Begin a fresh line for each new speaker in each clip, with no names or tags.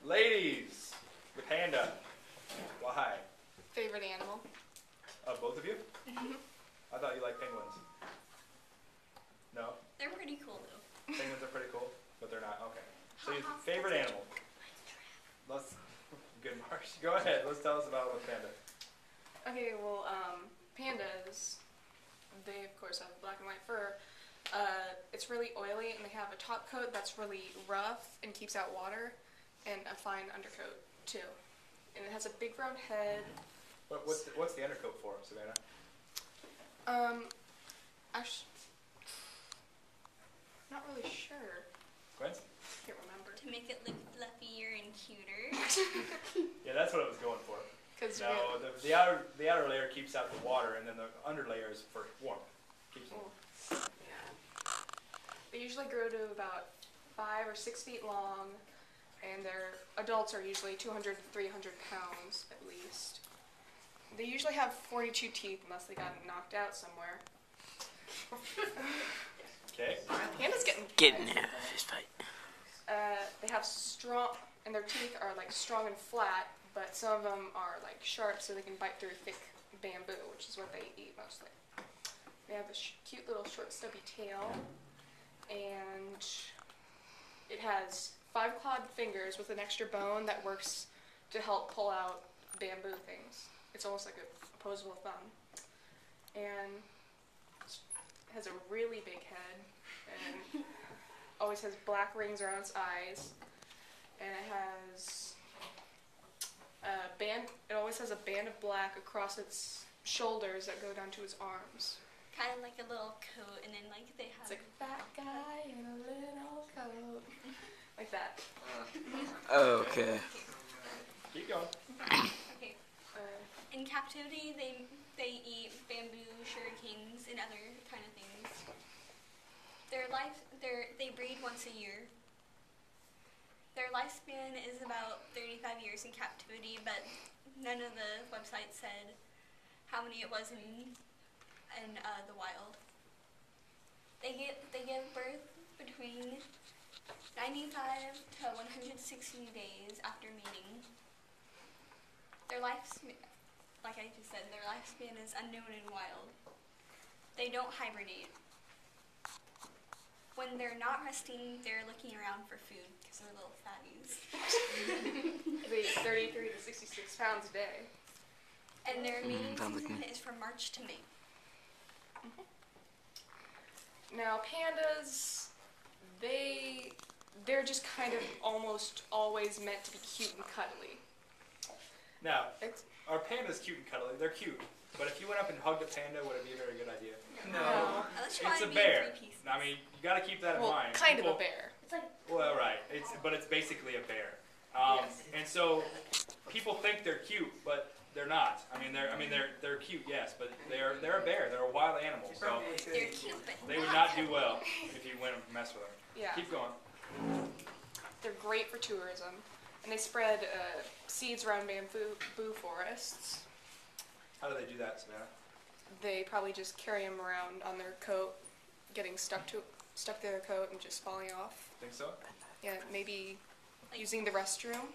Ladies, the panda. Why?
Favorite animal?
Both of you? I thought you liked penguins. No?
They're pretty cool though.
Penguins are pretty cool, but they're not. Okay. So your favorite animal? Let's. Good, Marsh. Go ahead. Let's tell us about a panda.
Okay, well, pandas, they of course have black and white fur. It's really oily, and they have a top coat that's really rough and keeps out water, and a fine undercoat too. And it has a big round head.
What's the undercoat for, Savannah?
Actually, not really sure.
Gwen?
Can't remember.
To make it look fluffier and cuter.
Yeah, that's what I was going for. No, the outer layer keeps out the water, and then the under layer is for warmth. Keeps warm.
Yeah. They usually grow to about 5 or 6 feet long, and their adults are usually 200 to 300 pounds at least. They usually have 42 teeth unless they got knocked out somewhere.
Okay.
Panda's
Getting there, fist fight.
they have strong, and their teeth are like strong and flat, but some of them are like sharp, so they can bite through thick bamboo, which is what they eat mostly. They have a cute little short stubby tail, and it has 5 clawed fingers with an extra bone that works to help pull out bamboo things. It's almost like a opposable thumb. And it has a really big head, and always has black rings around its eyes, and it has a band. It always has a band of black across its shoulders that go down to its arms.
Kind of like a little coat, and then like they have.
It's like fat guy in a little coat, like that.
Okay.
Keep going.
Okay. In captivity, they eat bamboo, sugarcanes, and other kind of things. They breed once a year. Their lifespan is about 35 years in captivity, but none of the websites said how many it was in the wild. They give birth between 95 to 160 days after mating. Their lifespan, like I just said, their lifespan is unknown in wild. They don't hibernate. When they're not resting, they're looking around for food because they're little fatties.
They eat 33 to 66 pounds a day.
And their mating season is from March to May.
Now pandas, they're just kind of almost always meant to be cute and cuddly.
Now, are pandas cute and cuddly? They're cute. But if you went up and hugged a panda, would it be a very good idea?
No.
It's a bear. I mean, you got to keep that in mind.
Kind of a bear.
Well, right. But it's basically a bear.
Yes.
And so people think they're cute, but they're not. They're cute, yes, but they're a bear. They're a wild animal. So
They're cute, but
they would not do well if you went and mess with them.
Yeah.
Keep going.
They're great for tourism, and they spread seeds around bamboo forests.
How do they do that, Savannah?
They probably just carry them around on their coat, getting stuck to their coat and just falling off.
Think so?
Yeah, maybe using the restroom.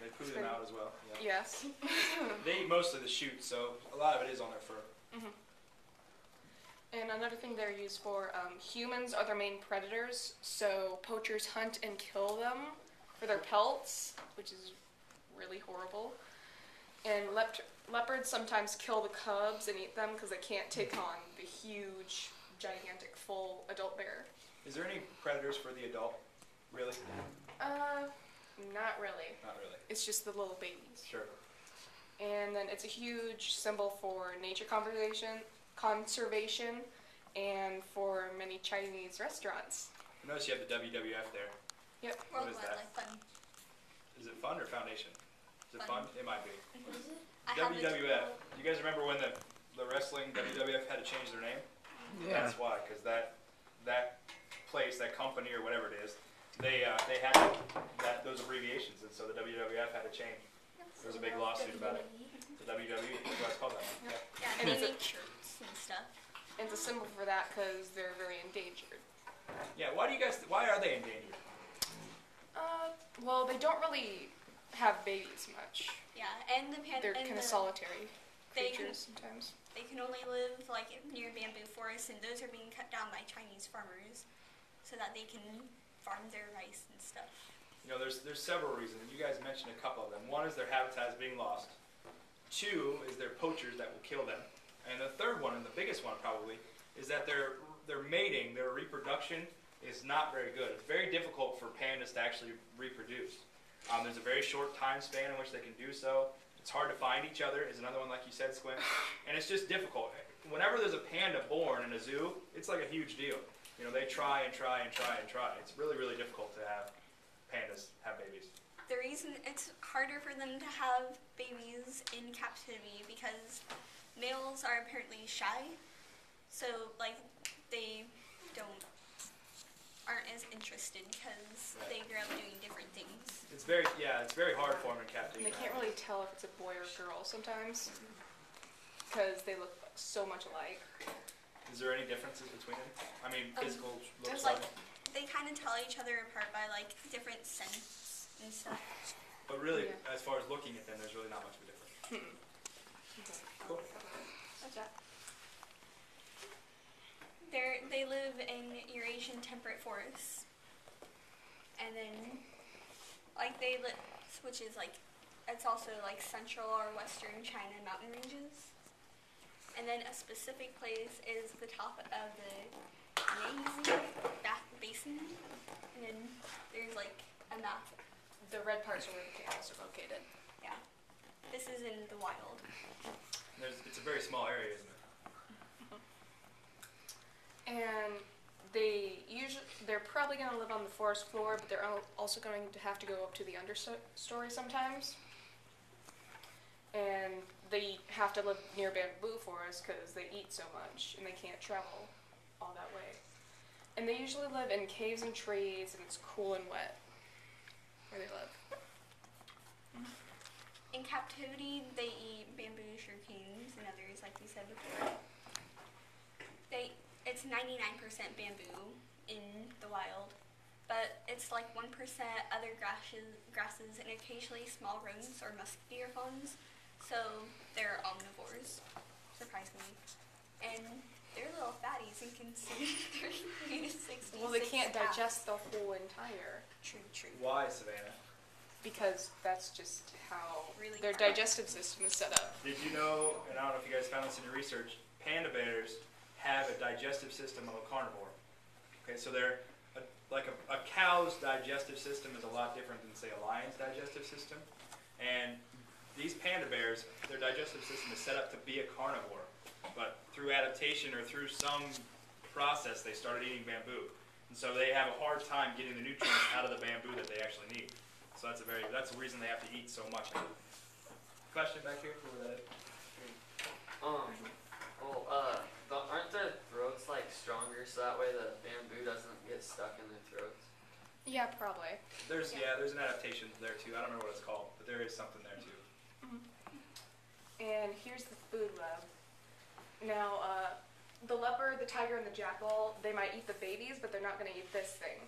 They poo them out as well. Yeah.
Yes.
They eat mostly the shoots, so a lot of it is on their fur.
And another thing they're used for, humans are their main predators, so poachers hunt and kill them for their pelts, which is really horrible. And leopards sometimes kill the cubs and eat them because they can't take on the huge, gigantic, full adult bear.
Is there any predators for the adult? Really?
Not really.
Not really.
It's just the little babies.
Sure.
And then it's a huge symbol for nature conservation and for many Chinese restaurants.
I notice you have the WWF there.
Yep.
What is
World
that?
Wildlife Fund.
Is it fund or foundation? Is it fund?
Fund.
It might be.
I have it.
WWF. You guys remember when the wrestling WWF had to change their name?
Yeah.
That's why, because that place, that company or whatever it is, they had those abbreviations, and so the WWF had to change. There was a big lawsuit about it. The WWE, that's why it's called that. Yeah.
Yeah, and they make shirts and stuff.
And it's a symbol for that because they're very endangered.
Yeah. Why are they endangered?
Well, they don't really have babies much.
Yeah, and the
They're kind of solitary
they
creatures sometimes.
They can only live like near bamboo forests, and those are being cut down by Chinese farmers so that they can farm their rice and stuff.
You know, there's several reasons. You guys mentioned a couple of them. One is their habitat is being lost. Two is they're poachers that will kill them. And the third one, and the biggest one probably, is that their mating, their reproduction, is not very good. It's very difficult for pandas to actually reproduce. There's a very short time span in which they can do so. It's hard to find each other, is another one like you said, Squint. And it's just difficult. Whenever there's a panda born in a zoo, it's like a huge deal. You know, they try and try and try and try. It's really, really difficult to have pandas have babies.
The reason it's harder for them to have babies in captivity because males are apparently shy, so like they aren't as interested because they grew up doing different things.
It's very hard for them in captivity.
And they can't really tell if it's a boy or girl sometimes because they look so much alike.
Is there any differences between them? I mean, physical looks
There's like they kind of tell each other apart by like different scents and stuff.
But really, as far as looking at them, there's really not much of a difference. Cool.
What's that?
They live in Eurasian temperate forests, and then like they live, which is like it's also like central or western China mountain ranges, and then a specific place is the top of the Yangtze Basin, and then there's like a map.
The red parts are where the pandas are located.
Yeah, this is in the wild.
It's a very small area, isn't it?
And they're probably going to live on the forest floor, but they're also going to have to go up to the understory sometimes. And they have to live near bamboo forests because they eat so much and they can't travel all that way. And they usually live in caves and trees, and it's cool and wet where they live.
In captivity, they eat bamboo, sugarcanes, and others, like we said before. It's 99% bamboo in the wild, but it's like 1% other grasses, and occasionally small rodents or musketeer fawns. So they're omnivores, surprisingly, and they're little fatties and consume 30 to 60.
Well, they can't digest the whole entire.
True.
Why, Savannah?
Because that's just how
Really
their
hard.
digestive system is set up.
Did you know, and I don't know if you guys found this in your research, panda bears have a digestive system of a carnivore. Okay, so they're a cow's digestive system is a lot different than, say, a lion's digestive system. And these panda bears, their digestive system is set up to be a carnivore. But through adaptation or through some process, they started eating bamboo. And so they have a hard time getting the nutrients out of the bamboo that they actually need. So that's the reason they have to eat so much. Question back here? Who was that?
Aren't their throats like stronger so that way the bamboo doesn't get stuck in their throats?
Yeah, probably.
There's an adaptation there too. I don't remember what it's called, but there is something there too.
And here's the food web. Now, the leopard, the tiger, and the jackal, they might eat the babies, but they're not going to eat this thing.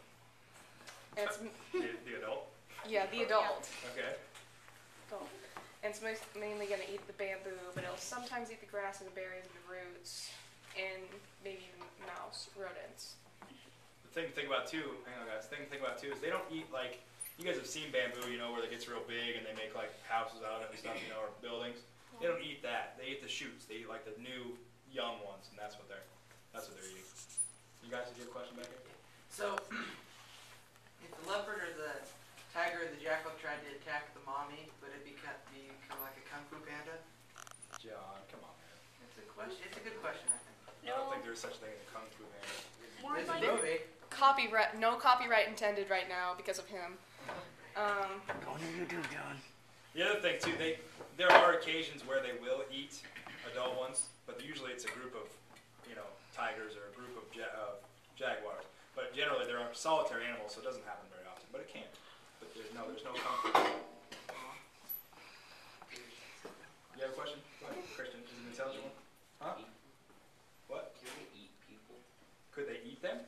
And it's,
The adult?
yeah, the adult.
Okay.
Adult. And it's mainly going to eat the bamboo, but it'll sometimes eat the grass and the berries and the roots, and maybe even mouse, rodents.
The thing to think about too, hang on guys, the thing to think about too is they don't eat like, you guys have seen bamboo, you know, where it gets real big and they make like houses out of it and stuff, you know, or buildings. They don't eat that. They eat the shoots. They eat like the new young ones, and that's what they're eating. You guys, did you have a question back here?
So, if the leopard or the tiger or the jackal tried to attack the mommy, would it become like a kung fu panda?
John, come on, man.
It's a question. It's a good question, I think.
I don't think there's such a thing as a kung fu panda.
More
There's
like
a movie.
No copyright intended right now because of him.
What do you do, John?
The other thing too, there are occasions where they will eat adult ones, but usually it's a group of, you know, tigers or a group of jaguars. But generally they're solitary animals, so it doesn't happen very often. But it can. But there's no kung fu. You have a question? Go ahead, Christian. Is it an intelligent one? Huh? What?
Can they eat people?
Could they eat them?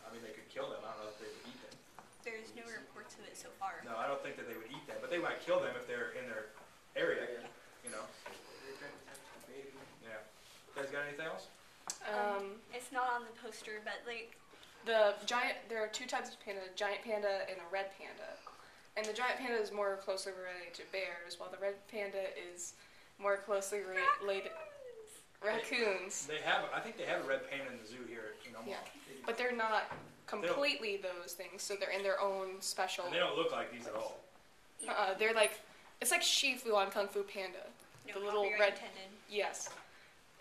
I mean, they could kill them. I don't know if they would eat them.
there's no reports of it so
don't think that they would eat them, but they might kill them if they're in their area. You know.
They tried to touch the baby.
Yeah. You guys got anything else?
It's not on the poster, but like
The giant, there are two types of panda, a giant panda and a red panda. And the giant panda is more closely related to bears, while the red panda is more closely related raccoons.
They have, I think they have a red panda in the zoo here in Omaha.
Yeah, but they're not completely those things, so they're in their own special.
And they don't look like these at all.
They're like, it's like Shifu on Kung Fu Panda.
no
The little
copyright
red,
intended.
yes.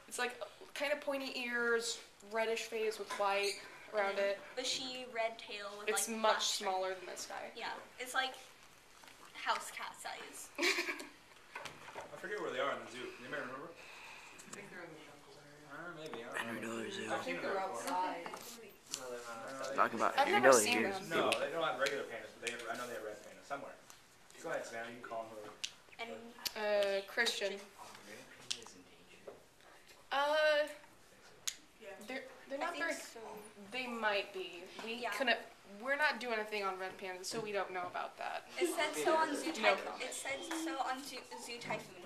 It's like kind of pointy ears, reddish face with white around it.
Bushy red tail with
It's
like
much
black stripe.
smaller than this guy.
Yeah, it's like house cat size.
I forget where they are in the zoo. You may remember?
I think they're in the jungle area.
Maybe. I
I
don't
don't
know.
know, zoo.
I've seen them before.
outside.
No, they're not outside.
Talking about
I've
you
never
know
seen
you
them.
No, they don't have regular pandas, but they have, I know they have red pandas somewhere. Go ahead, Savannah. You can call them whoever.
And
Christian. They're
I
not
think
very.
so.
They might be. We
Yeah.
couldn't. We're not doing anything on red pandas, so we don't know about that.
It said so on Zoo
No
Typhoon.
comment.
It said so on Zoo Typhoon.